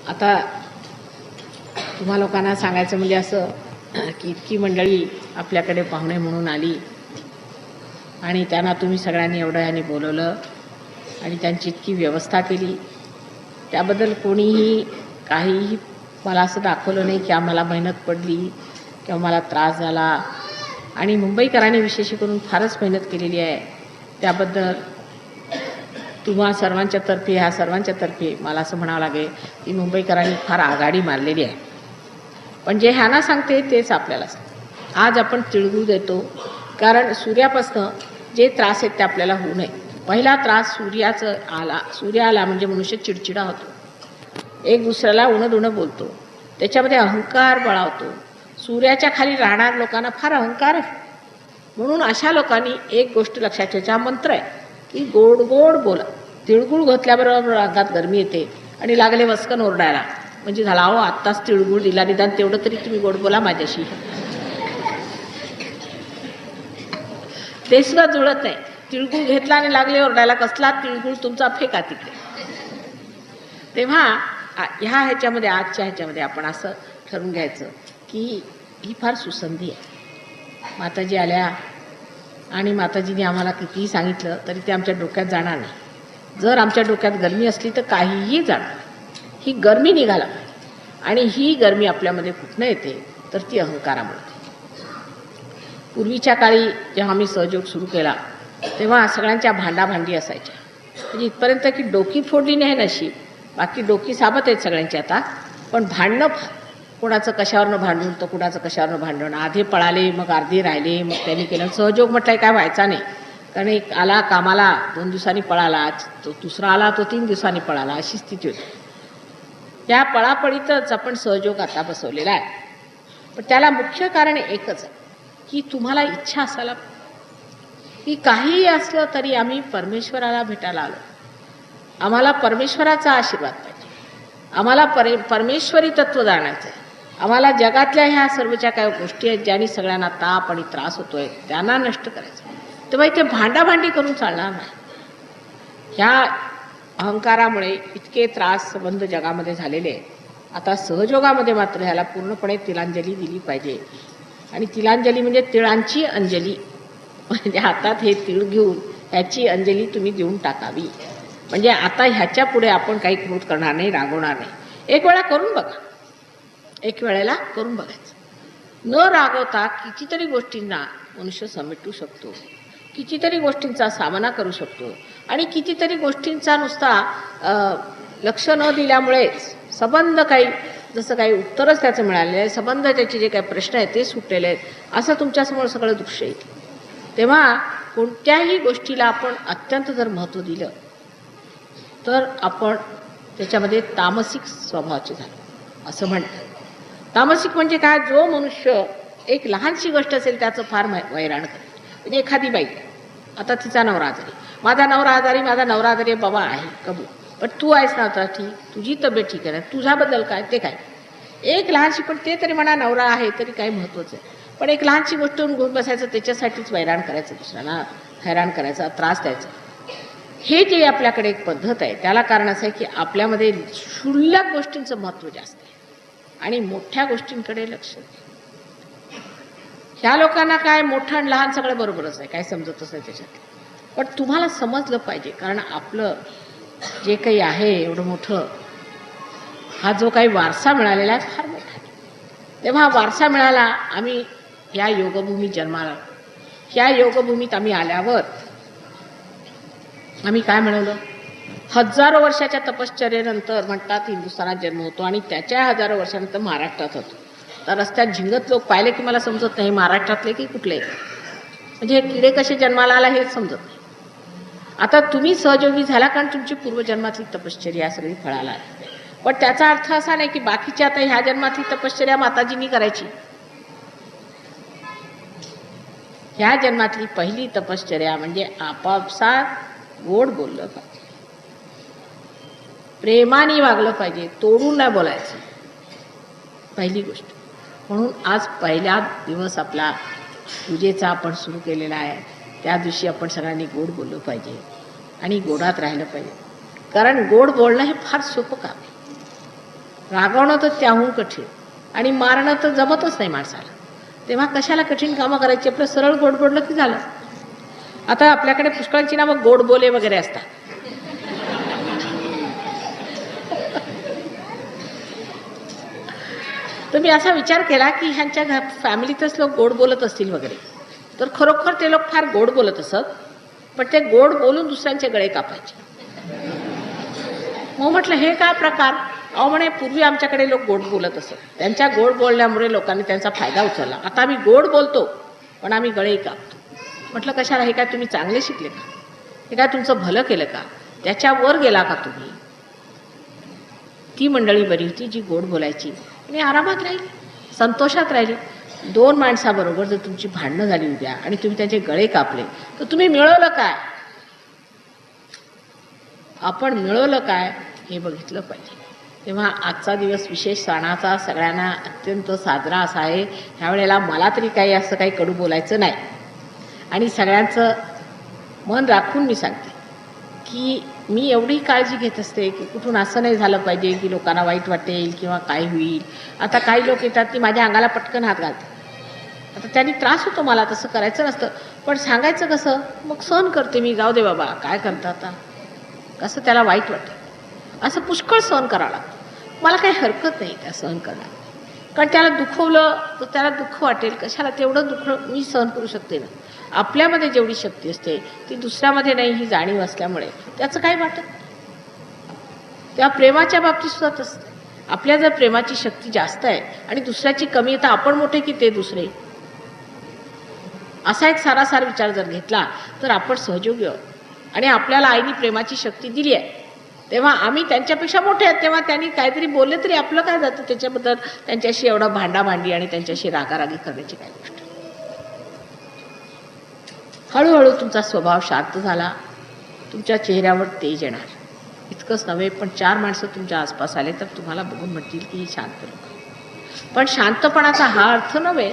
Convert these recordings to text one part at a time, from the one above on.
आता तुम्हा लोकांना सांगायचं म्हणजे असं की इतकी मंडळी आपल्याकडे पाहुणे म्हणून आली आणि त्यांना तुम्ही सगळ्यांनी एवढं याने बोलवलं आणि त्यांची इतकी व्यवस्था केली, त्याबद्दल कोणीही काहीही मला असं दाखवलं नाही की आम्हाला मेहनत पडली किंवा मला त्रास झाला. आणि मुंबईकरांनी विशेष करून फारच मेहनत केलेली आहे. त्याबद्दल तुम्हा सर्वांच्या तर्फे, ह्या सर्वांच्या तर्फे मला असं म्हणावं लागेल की मुंबईकरांनी फार आघाडी मारलेली आहे. पण जे ह्यांना सांगते तेच आपल्याला सांगते. आज आपण तिळगुळ देतो कारण सूर्यापासून जे त्रास आहेत ते आपल्याला होऊ नये. पहिला त्रास सूर्य आला म्हणजे मनुष्य चिडचिडा होतो, एक दुसऱ्याला उणं बोलतो, त्याच्यामध्ये अहंकार बळावतो. सूर्याच्या खाली राहणार लोकांना फार अहंकार आहे. म्हणून अशा लोकांनी एक गोष्ट लक्षात ठेवायचा मंत्र आहे की गोड गोड बोला. तिळगुळ घातल्याबरोबर अंगात गरमी येते आणि लागले वस्कन ओरडायला, म्हणजे झाला अहो आत्ताच तिळगुळ दिला, निदान तेवढं तरी तुम्ही गोड बोला माझ्याशी. ते सुद्धा जुळत नाही. तिळगुळ घेतला आणि लागले ओरडायला, कसला तिळगुळ तुमचा, फेका तिकडे. तेव्हा ह्याच्यामध्ये आजच्या ह्याच्यामध्ये आपण असं ठरवून घ्यायचं की ही फार सुसंधी आहे. माताजी आल्या आणि माताजीने आम्हाला कितीही सांगितलं तरी ते आमच्या डोक्यात जाणार नाही. जर आमच्या डोक्यात गरमी असली तर काहीही जाणार नाही. ही गरमी निघाला आणि ही गरमी आपल्यामध्ये कुठनं येते तर ती अहंकारामुळे. पूर्वीच्या काळी जेव्हा आम्ही सहयोग सुरू केला तेव्हा सगळ्यांच्या भांडाभांडी असायच्या, म्हणजे इथपर्यंत की डोकी फोडली नाही नशीब, बाकी डोकी साबत आहेत सगळ्यांची आता. पण भांडणं, कोणाचं कशावरनं भांडून तर कुणाचं कशावरनं भांडण, आधे पळाले मग अर्धे राहिले, मग त्यांनी केलं. सहयोग म्हटलं काय व्हायचा नाही, कारण एक आला कामाला 2 दिवसांनी पळाला, तो दुसरा आला तो 3 दिवसांनी पळाला, अशी स्थिती होती. त्या पळापळीतच आपण सहयोग आता बसवलेला आहे. पण त्याला मुख्य कारण एकच आहे की तुम्हाला इच्छा असायला की काहीही असलं तरी आम्ही परमेश्वराला भेटायला आलो, आम्हाला परमेश्वराचा आशीर्वाद पाहिजे, आम्हाला परमेश्वरी तत्त्व जाणायचं आहे, आम्हाला जगातल्या ह्या सर्वच्या काही गोष्टी आहेत ज्यांनी सगळ्यांना ताप आणि त्रास होतोय त्यांना नष्ट करायचं. तेव्हा इथे भांडाभांडी करून चालणार नाही. ह्या अहंकारामुळे इतके त्रास संबंध जगामध्ये झालेले आहेत. आता सहयोगामध्ये मात्र ह्याला पूर्णपणे तिलांजली दिली पाहिजे. आणि तिलांजली म्हणजे तिळांची अंजली, म्हणजे हातात हे तीळ घेऊन ह्याची अंजली तुम्ही देऊन टाकावी. म्हणजे आता ह्याच्या पुढे आपण काही क्रोध करणार नाही, रागवणार नाही. एक वेळा करून बघा, एक वेळेला करून बघायचं. न रागवता कितीतरी गोष्टींना मनुष्य समेटू शकतो, कितीतरी गोष्टींचा सामना करू शकतो. आणि कितीतरी गोष्टींचा नुसता लक्ष न दिल्यामुळेच संबंध काही, जसं काही उत्तरच त्याचं मिळालेलं आहे, संबंध त्याचे जे काही प्रश्न आहेत ते सुटलेले आहेत, असं तुमच्यासमोर सगळं दृश्य येईल. तेव्हा कोणत्याही गोष्टीला आपण अत्यंत जर महत्त्व दिलं तर आपण त्याच्यामध्ये तामसिक स्वभावाचे झालो असं म्हणतात. तामसिक म्हणजे काय, जो मनुष्य एक लहानशी गोष्ट असेल त्याचं फार वैराण करतो. म्हणजे एखादी बाई, आता तिचा नवरा आजारी, माझा नवरा आजारी, माझा नवरा आजारी, बाबा आहे कबूल, पण तू आहेस ना आता ठीक, तुझी तब्येत ठीक आहे, तुझ्याबद्दल काय, ते काय, एक लहानशी, पण ते तरी म्हणा नवरा आहे तरी काही महत्त्वाचं आहे. पण एक लहानशी गोष्ट घेऊन बसायचं, त्याच्यासाठीच वैराण करायचं, दुसऱ्याला हैराण करायचा, त्रास द्यायचा. हे जे आपल्याकडे एक पद्धत आहे त्याला कारण असं आहे की आपल्यामध्ये क्षुल्लक गोष्टींचं महत्त्व जास्त आहे आणि मोठ्या गोष्टींकडे लक्ष. ह्या लोकांना काय मोठं आणि लहान सगळं बरोबरच आहे, काय समजतच नाही त्याच्यात. पण तुम्हाला समजलं पाहिजे, कारण आपलं जे काही आहे एवढं मोठं, हा जो काही वारसा मिळालेला आहे फार मोठा आहे. तेव्हा हा वारसा मिळाला, आम्ही या योगभूमीत जन्माला, ह्या योगभूमीत आम्ही आल्यावर आम्ही काय मिळवलं, हजारो वर्षाच्या तपश्चर्येनंतर म्हणतात हिंदुस्थानात जन्म होतो आणि त्याच्या हजारो वर्षानंतर महाराष्ट्रात होतो. तर रस्त्यात झिंगत लोक पाहिले की मला समजत नाही महाराष्ट्रातले की कुठले, म्हणजे हे किडे कसे जन्माला आला हेच समजत नाही. आता तुम्ही सहयोगी झाला कारण तुमची पूर्वजन्मातली तपश्चर्या सगळी फळाला आहे. पण त्याचा अर्थ असा नाही की बाकीची आता ह्या जन्मातली तपश्चर्या माताजींनी करायची. ह्या जन्मातली पहिली तपश्चर्या म्हणजे आपापसात गोड बोललं पाहिजे, प्रेमाने वागलं पाहिजे, तोडून नाही बोलायचं, पहिली गोष्ट. म्हणून आज पहिला दिवस आपला पूजेचा आपण सुरू केलेला आहे. त्या दिवशी आपण सगळ्यांनी गोड बोललं पाहिजे आणि गोडात राहिलं पाहिजे. कारण गोड बोलणं हे फार सोपं काम आहे. रागवणं तर त्याहून कठीण आणि मारणं तर जमतच नाही माणसाला. तेव्हा कशाला कठीण कामं करायची, आपलं सरळ गोड बोललं की झालं. आता आपल्याकडे पुष्कळांची नावं गोड बोले वगैरे असतात. तर मी असा विचार केला की ह्यांच्या फॅमिलीतच लोक गोड बोलत असतील वगैरे, तर खरोखर ते लोक फार गोड बोलत असत, पण ते गोड बोलून दुसऱ्यांचे गळे कापायचे. मग म्हटलं हे काय प्रकार. अहो म्हणे पूर्वी आमच्याकडे लोक गोड बोलत असत, त्यांच्या गोड बोलण्यामुळे लोकांनी त्यांचा फायदा उचलला. आता आम्ही गोड बोलतो पण आम्ही गळे कापतो. म्हटलं कशाला, हे काय तुम्ही चांगले शिकले का, हे काय तुमचं भलं केलं का, त्याच्यावर गेला का तुम्ही. ती मंडळी बरी होती जी गोड बोलायची आणि आरामात राहिली, संतोषात राहिली. दोन माणसाबरोबर जर तुमची भांडणं झाली उद्या आणि तुम्ही त्याचे गळे कापले तर तुम्ही मिळवलं काय, आपण मिळवलं काय हे बघितलं पाहिजे. तेव्हा आजचा दिवस विशेष सणाचा सगळ्यांना अत्यंत साजरा असा आहे. ह्यावेळेला मला तरी काही असं काही कडू बोलायचं नाही आणि सगळ्यांचं मन राखून मी सांगते की मी एवढी काळजी घेत असते की कुठून असं नाही झालं पाहिजे की लोकांना वाईट वाटेल किंवा काय होईल. आता काही लोक येतात ती माझ्या अंगाला पटकन हात घालतात. आता त्यांनी त्रास होतो, मला तसं करायचं नसतं, पण सांगायचं कसं, मग सहन करते मी, जाऊ दे बाबा काय करता आता, कसं त्याला वाईट वाटतं असं पुष्कळ सहन करावं लागतं. मला काही हरकत नाही त्या सहन करण्यात, कारण त्याला दुखवलं तर त्याला दुःख वाटेल, कशाला तेवढं दुःख मी सहन करू शकते ना. आपल्यामध्ये जेवढी शक्ती असते ती दुसऱ्यामध्ये नाही ही जाणीव असल्यामुळे त्याचं काही वाटत. त्या प्रेमाच्या बाबतीत सुद्धा असते. आपल्या जर प्रेमाची शक्ती जास्त आहे आणि दुसऱ्याची कमी आहे तर आपण मोठे की ते दुसरे, असा एक सारासार विचार जर घेतला तर आपण सहयोगी आहोत. आणि आपल्याला आईने प्रेमाची शक्ती दिली आहे तेव्हा आम्ही त्यांच्यापेक्षा मोठे आहेत, तेव्हा त्यांनी काहीतरी बोलले तरी आपलं काय जातं त्याच्याबद्दल त्यांच्याशी एवढं भांडाभांडी आणि त्यांच्याशी रागारागी करण्याची काय गोष्ट. हळूहळू तुमचा स्वभाव शांत झाला, तुमच्या चेहऱ्यावर तेज येणार. इतकंच नव्हे पण चार माणसं तुमच्या आसपास आले तर तुम्हाला बघून म्हणतील की ही शांत लोक. पण शांतपणाचा हा अर्थ नव्हे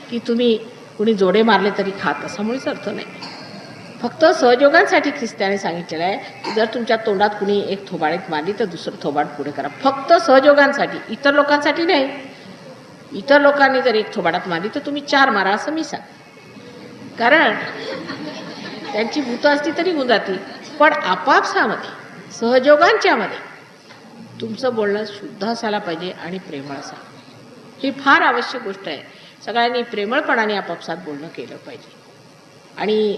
की तुम्ही कुणी जोडे मारले तरी खात, असा मुळीच अर्थ नाही. फक्त सहयोगांसाठी ख्रिस्त्याने सांगितलेलं आहे की जर तुमच्या तोंडात कुणी एक थोबाडीत मारली तर दुसरं थोबाड पुढे करा. फक्त सहयोगांसाठी, इतर लोकांसाठी नाही. इतर लोकांनी जर एक थोबाडात मारली तर तुम्ही चार मारा असं मी सांग, कारण त्यांची भूत असती तरी होऊन जाती. पण आपापसामध्ये सहयोगांच्यामध्ये तुमचं बोलणं शुद्ध असायला पाहिजे आणि प्रेमळ असावं. ही फार आवश्यक गोष्ट आहे. सगळ्यांनी प्रेमळपणाने आपापसात बोलणं केलं पाहिजे. आणि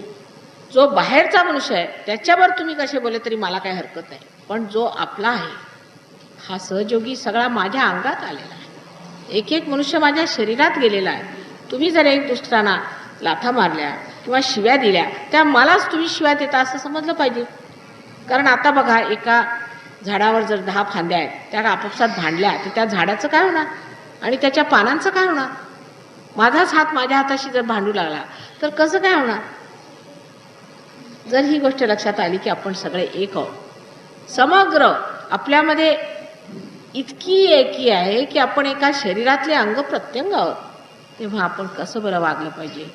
जो बाहेरचा मनुष्य आहे त्याच्यावर तुम्ही कसे बोलले तरी मला काही हरकत नाही, पण जो आपला आहे हा सहयोगी सगळा माझ्या अंगात आलेला आहे. एक एक मनुष्य माझ्या शरीरात गेलेला आहे. तुम्ही जर एक दुसऱ्यांना लाथा मारल्या किंवा शिव्या दिल्या त्या मलाच तुम्ही शिव्या देता असं समजलं पाहिजे. कारण आता बघा, एका झाडावर जर 10 फांद्या आहेत, त्या आपापसात भांडल्या तर त्या झाडाचं काय होणार आणि त्याच्या पानांचं काय होणार. माझाच हात माझ्या हाताशी जर भांडू लागला तर कसं काय होणार. जर ही गोष्ट लक्षात आली की आपण सगळे एक आहोत, समग्र आपल्यामध्ये इतकी एकी आहे की आपण एका शरीरातले अंग प्रत्यंग आहोत, तेव्हा आपण कसं बरं वागलं पाहिजे.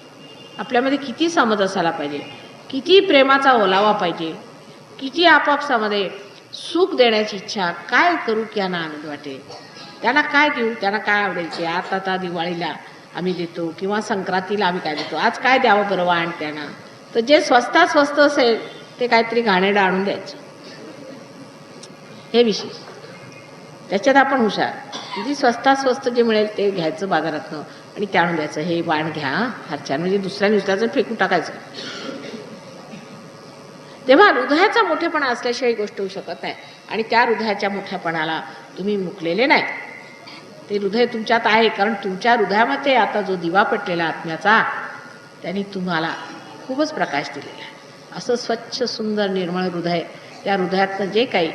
आपल्यामध्ये किती समज असायला पाहिजे, किती प्रेमाचा ओलावा पाहिजे, किती आपापसामध्ये सुख देण्याची इच्छा. काय करू की यांना आनंद वाटेल, त्यांना काय देऊ, त्यांना काय आवडेल ते. आता दिवाळीला आम्ही देतो किंवा संक्रांतीला आम्ही काय देतो, आज काय द्यावं बरं वाण त्यांना. तर जे स्वस्तात स्वस्त असेल ते काहीतरी घाणेरडं आणून द्यायचं, हे विशेष. त्याच्यात आपण हुशार. किती स्वस्तात स्वस्त जे मिळेल ते घ्यायचं बाजारातनं आणि ते आणून द्यायचं. हे वाण घ्या हरच्यान, म्हणजे दुसऱ्या नुसत्याचं फेकून टाकायचं. तेव्हा हृदयाचा मोठेपणा असल्याशिवाय गोष्ट होऊ शकत नाही. आणि त्या हृदयाच्या मोठ्यापणाला तुम्ही मुकलेले नाही. ते हृदय तुमच्यात आहे, कारण तुमच्या हृदयामध्ये आता जो दिवा पेटलेला आत्म्याचा त्यांनी तुम्हाला खूपच प्रकाश दिलेला आहे. असं स्वच्छ सुंदर निर्मळ हृदय, त्या हृदयातनं जे काही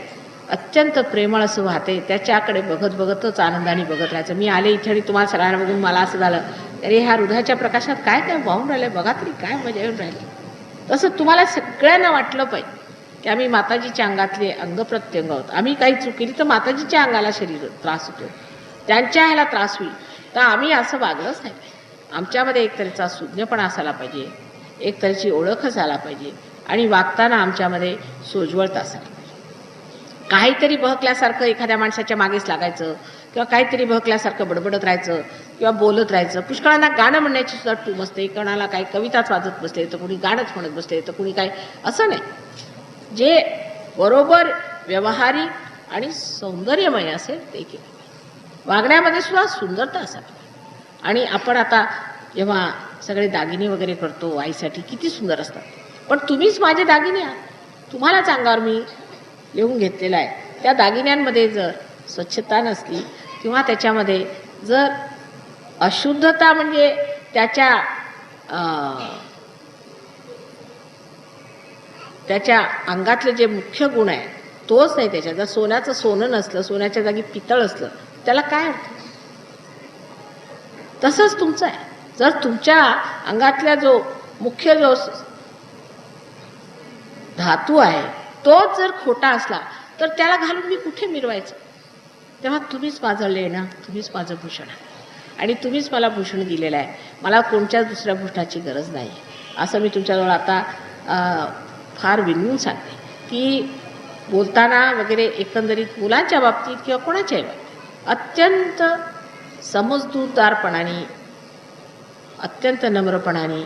अत्यंत प्रेमळ असं वाहते त्याच्याकडे बघत बघतच आनंदाने बघत राहायचं. मी आले इथे आणि तुम्हाला सगळ्यांना बघून मला असं झालं, अरे ह्या हृदयाच्या प्रकाशात काय काय वाहून राहिलं, बघा तरी काय मजा येऊन राहिली. तसं तुम्हाला सगळ्यांना वाटलं पाहिजे की आम्ही माताजीच्या अंगातले अंग प्रत्यंग आहोत. आम्ही काही चुकीली तर माताजीच्या अंगाला शरीर त्रास होतो, त्यांच्या ह्याला त्रास होईल, तर आम्ही असं वागलंच नाही. आमच्यामध्ये एक तऱ्हेचा सुज्ञपणा असायला पाहिजे, एक तऱ्हेची ओळख असायला पाहिजे आणि वागताना आमच्यामध्ये सोज्वळता असायला पाहिजे. काहीतरी बहकल्यासारखं एखाद्या माणसाच्या मागेच लागायचं किंवा काहीतरी बहकल्यासारखं बडबडत राहायचं किंवा बोलत राहायचं. पुष्कळांना गाणं म्हणण्याची सुद्धा टूम असते, कोणाला काही कविताच वाजत बसते, तर कुणी गाणंच म्हणत बसते, तर कुणी काय. असं नाही. जे बरोबर व्यवहारिक आणि सौंदर्यमय असेल ते केलं. वागण्यामध्ये सुद्धा सुंदरता असावी. आणि आपण आता जेव्हा सगळे दागिने वगैरे करतो आईसाठी किती सुंदर असतात, पण तुम्हीच माझे दागिने आहात. तुम्हालाच अंगावर मी लिहून घेतलेला आहे. त्या दागिन्यांमध्ये जर स्वच्छता नसली किंवा त्याच्यामध्ये जर अशुद्धता म्हणजे त्याच्या अंगातले जे मुख्य गुण आहे तोच नाही त्याच्यात. जर सोन्याचं सोनं नसलं, सोन्याच्या जागी पितळ असलं, त्याला काय अर्थ. तसंच तुमचं आहे. जर तुमच्या अंगातल्या जो मुख्य जो धातू आहे तोच जर खोटा असला तर त्याला घालून मी कुठे मिरवायचं. तेव्हा तुम्हीच माझं लेणं, तुम्हीच माझं भूषण आहे आणि तुम्हीच मला भूषण दिलेलं आहे. मला कोणत्याच दुसऱ्या भूषणाची गरज नाही. असं मी तुमच्याजवळ आता फार विनवून सांगते की बोलताना वगैरे एकंदरीत मुलांच्या बाबतीत किंवा कोणाच्याही बाबतीत अत्यंत समजूतदारपणाने, अत्यंत नम्रपणाने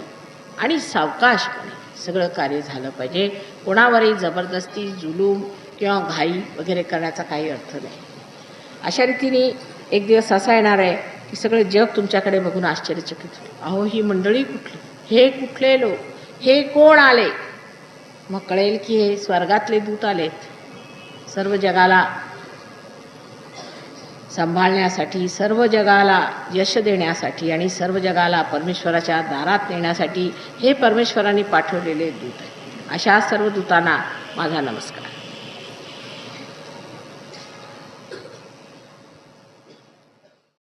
आणि सावकाशपणे सगळं कार्य झालं पाहिजे. कोणावरही जबरदस्ती, जुलूम किंवा घाई वगैरे करण्याचा काही अर्थ नाही. अशा रीतीने एक दिवस असा येणार आहे की सगळे जग तुमच्याकडे बघून आश्चर्यचकित होईल. अहो, ही मंडळी कुठली, हे कुठले लोक, हे कोण आले. मग कळेल की हे स्वर्गातले दूत आलेत सर्व जगाला सांभाळण्यासाठी, सर्व जगाला यश देण्यासाठी आणि सर्व जगाला परमेश्वराच्या दारात नेण्यासाठी हे परमेश्वराने पाठवलेले दूत आहेत. अशा सर्व दूतांना माझा नमस्कार.